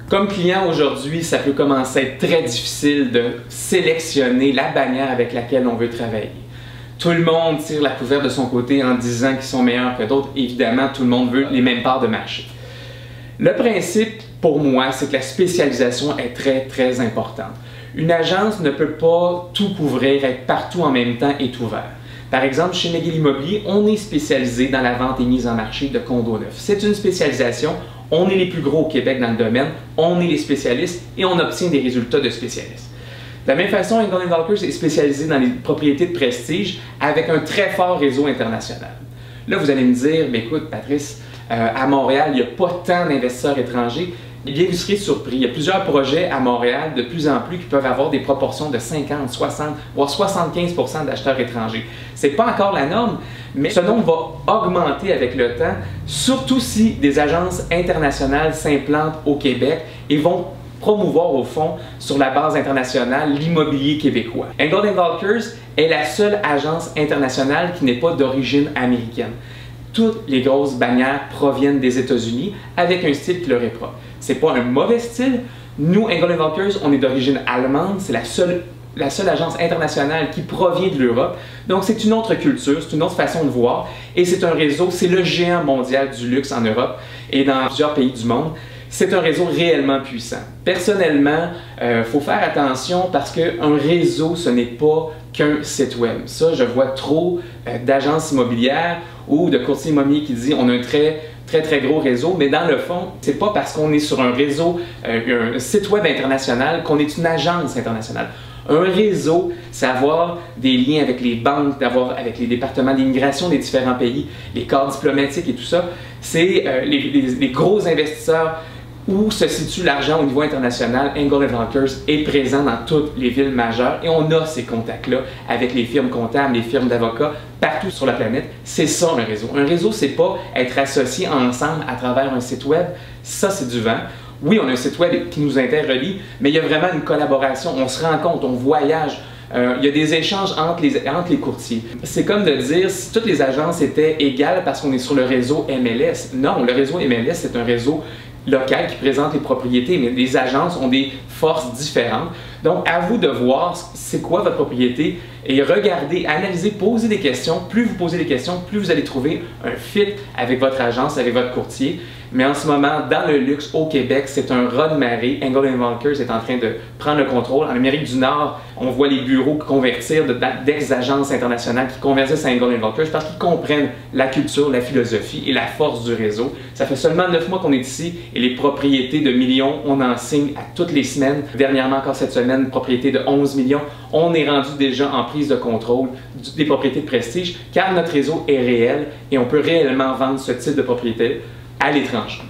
Comme client aujourd'hui, ça peut commencer à être très difficile de sélectionner la bannière avec laquelle on veut travailler. Tout le monde tire la couverture de son côté en disant qu'ils sont meilleurs que d'autres. Évidemment, tout le monde veut les mêmes parts de marché. Le principe, pour moi, c'est que la spécialisation est très importante. Une agence ne peut pas tout couvrir, être partout en même temps et tout ouvert. Par exemple, chez McGill Immobilier, on est spécialisé dans la vente et mise en marché de condos neufs. C'est une spécialisation. On est les plus gros au Québec dans le domaine, on est les spécialistes et on obtient des résultats de spécialistes. De la même façon, Engel & Volkers est spécialisé dans les propriétés de prestige avec un très fort réseau international. Là, vous allez me dire, mais écoute, Patrice, à Montréal, il n'y a pas tant d'investisseurs étrangers. Bien, vous serez surpris. Il y a plusieurs projets à Montréal de plus en plus qui peuvent avoir des proportions de 50, 60, voire 75% d'acheteurs étrangers. Ce n'est pas encore la norme, mais ce nombre va augmenter avec le temps, surtout si des agences internationales s'implantent au Québec et vont promouvoir au fond, sur la base internationale, l'immobilier québécois. Engel & Volkers est la seule agence internationale qui n'est pas d'origine américaine. Toutes les grosses bannières proviennent des États-Unis avec un style qui leur est propre. C'est pas un mauvais style. Nous, Engel & Volkers, on est d'origine allemande. C'est la seule agence internationale qui provient de l'Europe. Donc, c'est une autre culture, c'est une autre façon de voir. Et c'est un réseau, c'est le géant mondial du luxe en Europe et dans plusieurs pays du monde. C'est un réseau réellement puissant. Personnellement, faut faire attention parce qu'un réseau, ce n'est pas qu'un site web. Ça, je vois trop d'agences immobilières ou de courtiers immobiliers qui disent on a un très gros réseau, mais dans le fond, c'est pas parce qu'on est sur un réseau, un site web international qu'on est une agence internationale. Un réseau, c'est avoir des liens avec les banques, avec les départements d'immigration des différents pays, les corps diplomatiques et tout ça. C'est les gros investisseurs où se situe l'argent au niveau international. Engel & Volkers est présent dans toutes les villes majeures et on a ces contacts-là avec les firmes comptables, les firmes d'avocats, partout sur la planète. C'est ça un réseau. Un réseau, c'est pas être associés ensemble à travers un site web. Ça, c'est du vent. Oui, on a un site web qui nous interrelie, mais il y a vraiment une collaboration. On se rencontre, on voyage. Il y a des échanges entre les courtiers. C'est comme de dire si toutes les agences étaient égales parce qu'on est sur le réseau MLS. Non, le réseau MLS, c'est un réseau local qui présente les propriétés, mais les agences ont des forces différentes. Donc, à vous de voir c'est quoi votre propriété et regardez, analysez, posez des questions. Plus vous posez des questions, plus vous allez trouver un fit avec votre agence, avec votre courtier. Mais en ce moment, dans le luxe au Québec, c'est un raz de marée. Engel & Volkers est en train de prendre le contrôle. En Amérique du Nord, on voit les bureaux convertir d'ex-agences internationales qui convertissent à Engel & Volkers parce qu'ils comprennent la culture, la philosophie et la force du réseau. Ça fait seulement 9 mois qu'on est ici et les propriétés de millions, on en signe à toutes les semaines. Dernièrement, encore cette semaine, une propriété de 11 millions. On est rendu déjà en prise de contrôle des propriétés de prestige car notre réseau est réel et on peut réellement vendre ce type de propriété à l'étranger.